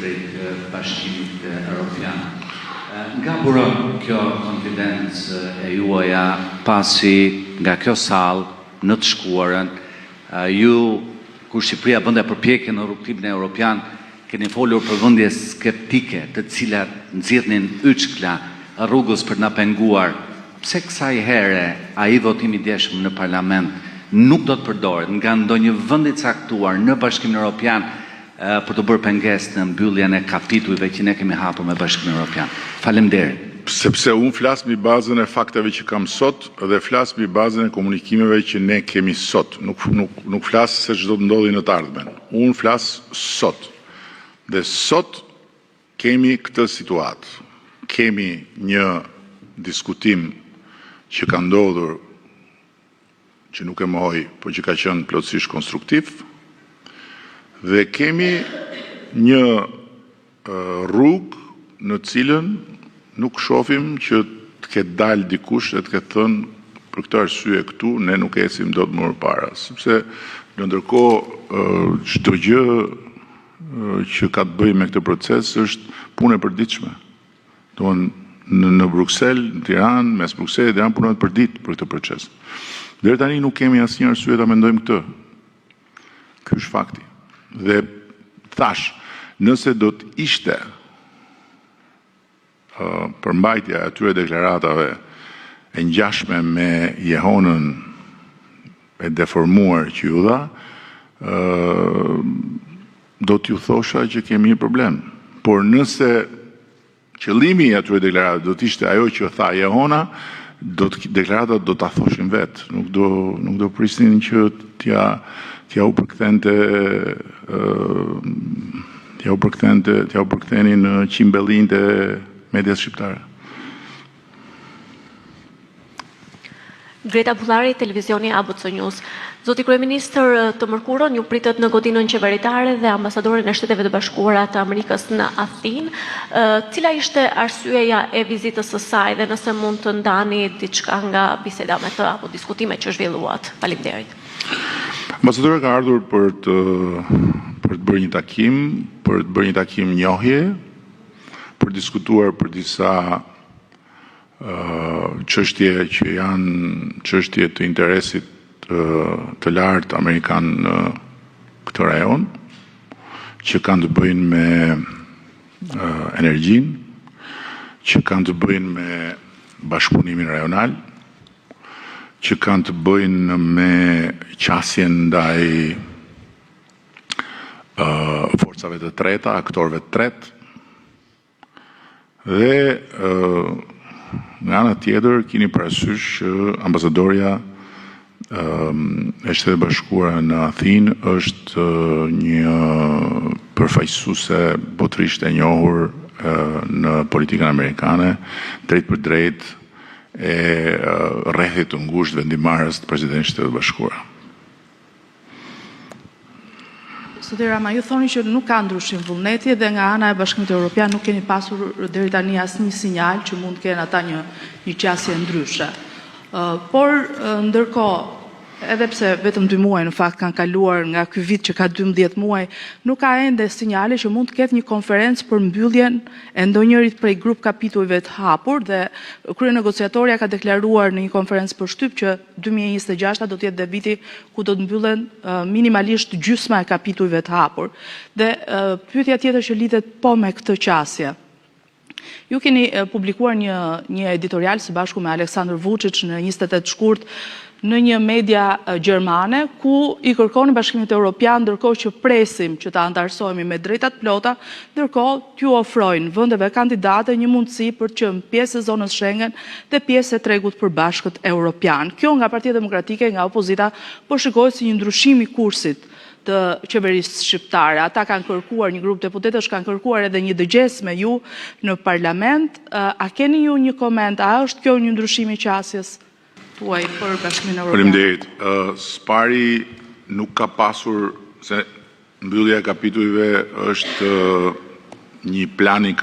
drejt Bashkimit Evropian. Nga buron kjo konfidencë e juaja pasi nga kjo sallë në të shkuarën, ju, kur Shqipëria bënde përpjekje në rrugtimin evropian, keni folur për vëndje skeptike të cilat nxirrnin yçkla rrugës për na penguar. Pse kësaj here ai votimi i djeshëm në parlament nuk do të përdoret nga ndonjë vend i caktuar në Bashkimin Evropian për të bërë pengesë në mbylljen e kapitujve që ne kemi hapur me Bashkimin Evropian? Faleminderit. Sepse unë flas mbi bazën e fakteve që kam sot dhe flas mbi bazën e komunikimeve që ne kemi sot. Nuk flas se ç'do të ndodhi në të ardhmen. Unë flas sot. Dhe sot kemi këtë situatë. Kemi një diskutim që ka ndodhur, që nuk e mohoj, po që ka qenë plotësisht konstruktiv, dhe kemi një rrugë në cilën nuk shohim që të ketë dalë dikush e të ketë thënë për këtë arsye këtu ne nuk ecim dot më përpara, sepse në ndërkohë çdo gjë që ka të bëjë me këtë proces është punë e përditshme. Domthonë në Bruksel, në Tiranë, mes Brukselit dhe Tiranë punohet për ditë për këtë proces. Deri tani nuk kemi asnjë arsye ta mendojmë këtë. Ky është fakti. Dhe thash, nëse do të ishte përmbajtja e atyre deklaratave e ngjashme me jehonën e deformuar që ju dha, do t'ju thosha që kemi një problem. Por nëse qëllimi i atyre deklaratave do të ishte ajo që tha jehona, deklaratat do ta thoshin vetë, nuk do prisnin që t'ja u përkthenin në qimbellinë të medias shqiptare. Greta Bullari, televizioni ABC News. Zoti Kryeministër, të mërkurën ju pritet në godinën qeveritare dhe ambasadorin e Shteteve të Bashkuara të Amerikës në Athinë. Cila ishte arsyeja e vizitës së saj dhe nëse mund të ndani diçka nga biseda me të apo diskutime që zhvilluat? Faleminderit. Ambasadori ka ardhur për të bërë një takim, njohje, për diskutuar për disa çështje që janë çështje të interesit të lartë amerikan në këtë rajon, që kanë të bëjnë me energjinë, që kanë të bëjnë me bashkëpunimin rajonal, që kanë të bëjnë me qasjen ndaj forcave të treta, aktorëve të tretë, dhe nga ana tjetër keni parasysh që ambasadorja e Shtetit Bashkuara në Athinë është një përfaqësuese botërisht e njohur në politikën amerikane, drejt për drejt e rrethit të ngushtë vendimarrës të presidentit të Shtetit Bashkuara. Zoti Rama, ju thoni që nuk ka ndryshim vullneti dhe nga ana e Bashkimit Evropian nuk keni pasur deri tani asnjë sinjal që mund të kenë ata një qasje ndryshe. Por ndërkohë, edhe pse vetëm 2 muaj në fakt kanë kaluar nga ky vit që ka 12 muaj, nuk ka ende sinjale që mund të ketë një konferencë për mbylljen e ndonjërit prej grup kapitujve të hapur dhe kryenegociatorja ka deklaruar në një konferencë për shtyp që 2026 do të jetë dhe viti ku do të mbyllen minimalisht gjysma e kapitujve të hapur. Dhe pyetja tjetër që lidhet po me këtë qasje. Ju keni publikuar një editorial së bashku me Aleksandr Vučić në 28 shkurt në një media gjermane, ku i kërkoni Bashkimit Evropian, ndërkohë që presim që ta antarësohemi me drejtat plota, ndërkohë t'ju ofrojnë vendeve kandidate një mundësi për të qenë pjesë e zonës Schengen dhe pjesë e tregut përbashkët evropian. Kjo nga Partia Demokratike, nga opozita, po shikohet si një ndryshim i kursit të qeverisë shqiptare. Ata kanë kërkuar, një grup deputetësh kanë kërkuar edhe një dëgjes me ju në parlament. A keni ju një koment? A është kjo një ndryshim i qasjes tuaj për Bashkimin Evropian? Faleminderit. Spari nuk ka pasur, se mbyllja e kapitujve është një plan i